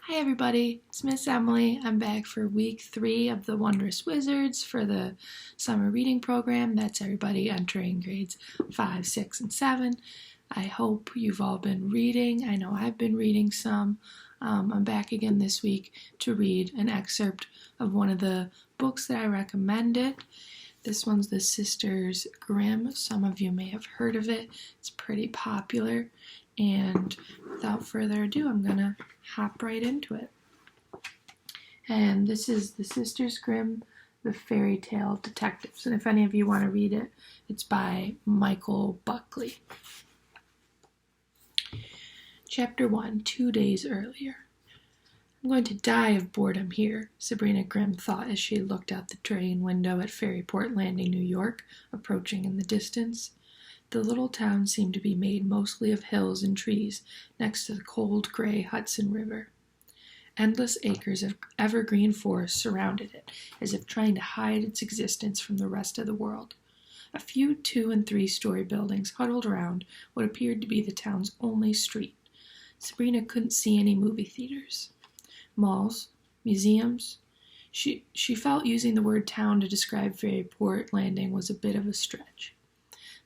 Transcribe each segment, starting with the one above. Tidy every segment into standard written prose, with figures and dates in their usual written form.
Hi everybody, it's Miss Emily. I'm back for week 3 of the Wondrous Wizards for the summer reading program. That's everybody entering grades 5, 6, and 7. I hope you've all been reading. I know I've been reading some. I'm back again this week to read an excerpt of one of the books that I recommended. This one's the Sisters Grimm. Some of you may have heard of it. It's pretty popular. And without further ado, I'm going to hop right into it. And this is the Sisters Grimm, the Fairy Tale Detectives. And if any of you want to read it, it's by Michael Buckley. Chapter 1, 2 days earlier. I'm going to die of boredom here, Sabrina Grimm thought as she looked out the train window at Ferryport Landing, New York, approaching in the distance. The little town seemed to be made mostly of hills and trees next to the cold, gray Hudson River. Endless acres of evergreen forest surrounded it, as if trying to hide its existence from the rest of the world. A few 2- and 3-story buildings huddled around what appeared to be the town's only street. Sabrina couldn't see any movie theaters, malls, museums. She felt using the word town to describe Ferryport Landing was a bit of a stretch.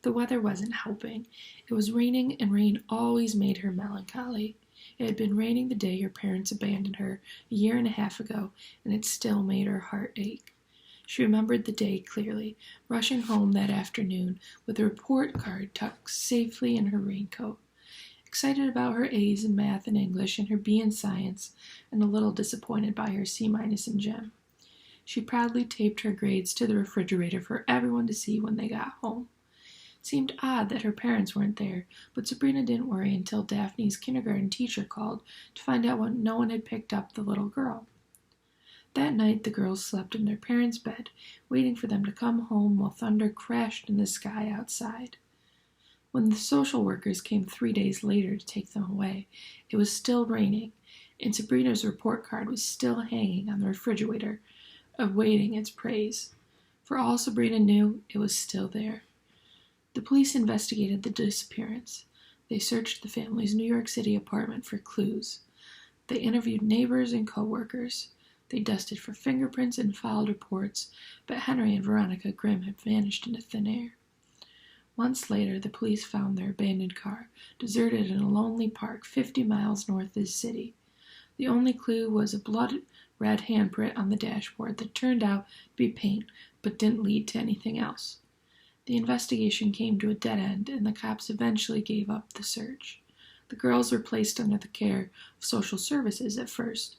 The weather wasn't helping. It was raining, and rain always made her melancholy. It had been raining the day her parents abandoned her a year and a half ago, and it still made her heart ache. She remembered the day clearly, rushing home that afternoon with a report card tucked safely in her raincoat. Excited about her A's in math and English and her B in science, and a little disappointed by her C- in gem. She proudly taped her grades to the refrigerator for everyone to see when they got home. It seemed odd that her parents weren't there, but Sabrina didn't worry until Daphne's kindergarten teacher called to find out when no one had picked up the little girl. That night the girls slept in their parents' bed, waiting for them to come home while thunder crashed in the sky outside. When the social workers came 3 days later to take them away, it was still raining, and Sabrina's report card was still hanging on the refrigerator, awaiting its praise. For all Sabrina knew, it was still there. The police investigated the disappearance. They searched the family's New York City apartment for clues. They interviewed neighbors and co-workers. They dusted for fingerprints and filed reports, but Henry and Veronica Grimm had vanished into thin air. Months later, the police found their abandoned car, deserted in a lonely park 50 miles north of the city. The only clue was a blood-red handprint on the dashboard that turned out to be paint, but didn't lead to anything else. The investigation came to a dead end, and the cops eventually gave up the search. The girls were placed under the care of social services at first.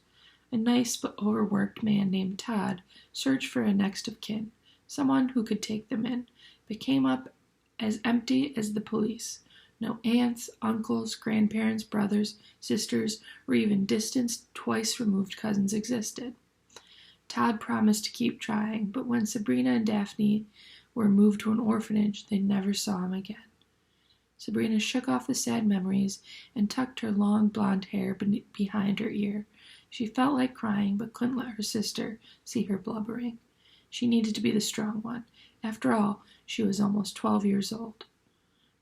A nice but overworked man named Todd searched for a next of kin, someone who could take them in, but came up as empty as the police. No aunts, uncles, grandparents, brothers, sisters, or even distant, twice-removed cousins existed. Todd promised to keep trying, but when Sabrina and Daphne were moved to an orphanage, they never saw him again. Sabrina shook off the sad memories and tucked her long blonde hair behind her ear. She felt like crying, but couldn't let her sister see her blubbering. She needed to be the strong one. After all, she was almost 12 years old.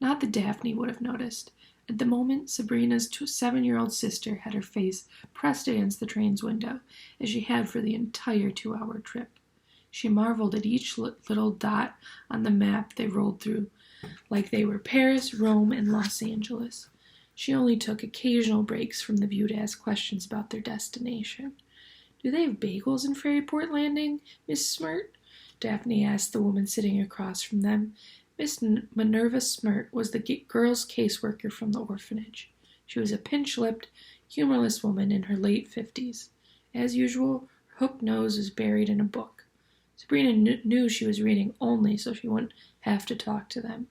Not that Daphne would have noticed. At the moment, Sabrina's 7-year-old sister had her face pressed against the train's window, as she had for the entire 2-hour trip. She marveled at each little dot on the map they rolled through, like they were Paris, Rome, and Los Angeles. She only took occasional breaks from the view to ask questions about their destination. "Do they have bagels in Ferryport Landing, Miss Smirt?" Daphne asked the woman sitting across from them. Miss Minerva Smirt was the girls' caseworker from the orphanage. She was a pinch-lipped, humorless woman in her late 50s. As usual, her hooked nose was buried in a book. Sabrina knew she was reading only so she wouldn't have to talk to them.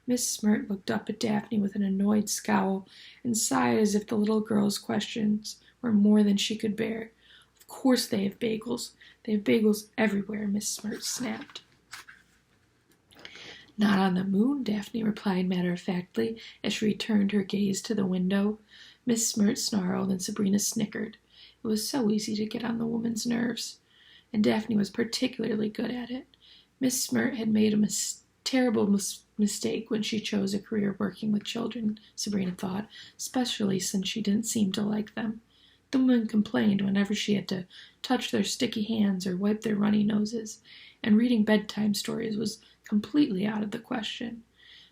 Miss Smirt looked up at Daphne with an annoyed scowl and sighed as if the little girl's questions were more than she could bear. "Of course they have bagels. They have bagels everywhere," Miss Smirt snapped. "Not on the moon," Daphne replied matter-of-factly as she returned her gaze to the window. Miss Smirt snarled and Sabrina snickered. It was so easy to get on the woman's nerves, and Daphne was particularly good at it. Miss Smirt had made a terrible mistake when she chose a career working with children, Sabrina thought, especially since she didn't seem to like them. The woman complained whenever she had to touch their sticky hands or wipe their runny noses, and reading bedtime stories was completely out of the question.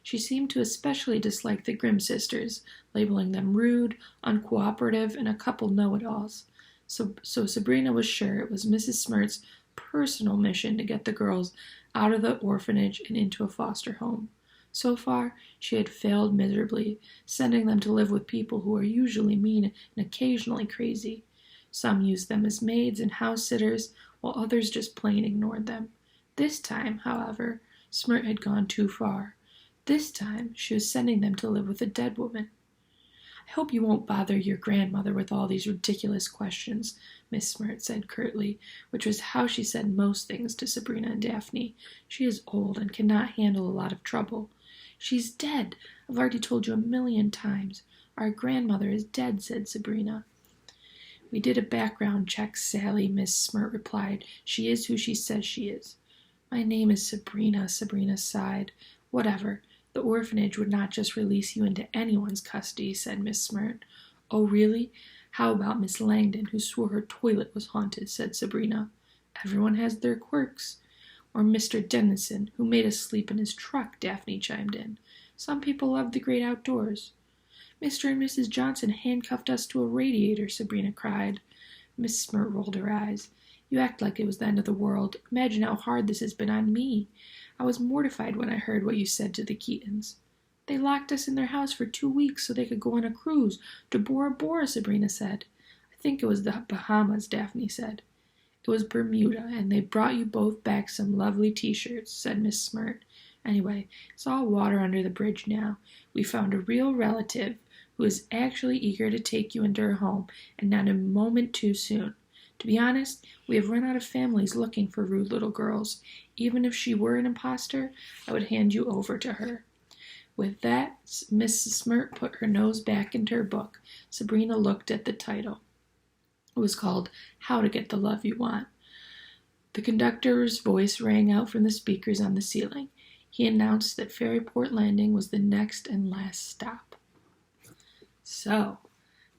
She seemed to especially dislike the Grimm sisters, labeling them rude, uncooperative, and a couple know-it-alls. So Sabrina was sure it was Mrs. Smirt's personal mission to get the girls out of the orphanage and into a foster home. So far, she had failed miserably, sending them to live with people who are usually mean and occasionally crazy. Some used them as maids and house sitters, while others just plain ignored them. This time, however, Smirt had gone too far. This time, she was sending them to live with a dead woman. "I hope you won't bother your grandmother with all these ridiculous questions," Miss Smirt said curtly, which was how she said most things to Sabrina and Daphne. "She is old and cannot handle a lot of trouble." "She's dead. I've already told you 1,000,000 times. Our grandmother is dead," said Sabrina. "We did a background check, Sally," Miss Smirt replied. "She is who she says she is." "My name is Sabrina," Sabrina sighed. "Whatever. The orphanage would not just release you into anyone's custody," said Miss Smirt. "Oh, really? How about Miss Langdon, who swore her toilet was haunted?" said Sabrina. "Everyone has their quirks." "Or Mr. Dennison, who made us sleep in his truck," Daphne chimed in. "Some people love the great outdoors." "Mr. and Mrs. Johnson handcuffed us to a radiator," Sabrina cried. Miss Smirt rolled her eyes. "You act like it was the end of the world. Imagine how hard this has been on me. I was mortified when I heard what you said to the Keatons." "They locked us in their house for 2 weeks so they could go on a cruise to Bora Bora," Sabrina said. "I think it was the Bahamas," Daphne said. "It was Bermuda, and they brought you both back some lovely t-shirts," said Miss Smirt. "Anyway, it's all water under the bridge now. We found a real relative who is actually eager to take you into her home, and not a moment too soon. To be honest, we have run out of families looking for rude little girls. Even if she were an imposter, I would hand you over to her." With that, Miss Smirt put her nose back into her book. Sabrina looked at the title. It was called How to Get the Love You Want. The conductor's voice rang out from the speakers on the ceiling. He announced that Ferryport Landing was the next and last stop. So,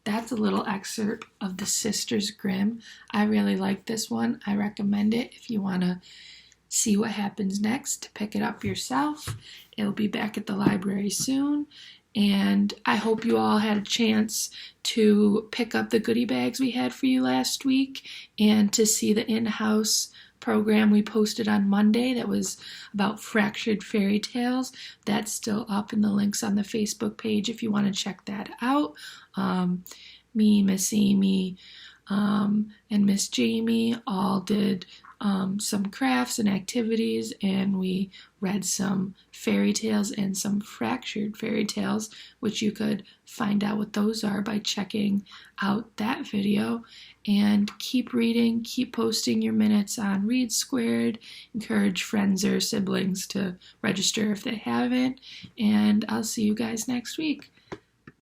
that's a little excerpt of the Sisters Grimm. I really like this one. I recommend it if you want to see what happens next, to pick it up yourself. It'll be back at the library soon. And I hope you all had a chance to pick up the goodie bags we had for you last week and to see the in-house program we posted on Monday that was about fractured fairy tales. That's still up in the links on the Facebook page if you want to check that out. Me, Miss Amy, and Miss Jamie all did some crafts and activities, and we read some fairy tales and some fractured fairy tales, which you could find out what those are by checking out that video. And keep reading, keep posting your minutes on Read Squared, encourage friends or siblings to register if they haven't, and I'll see you guys next week.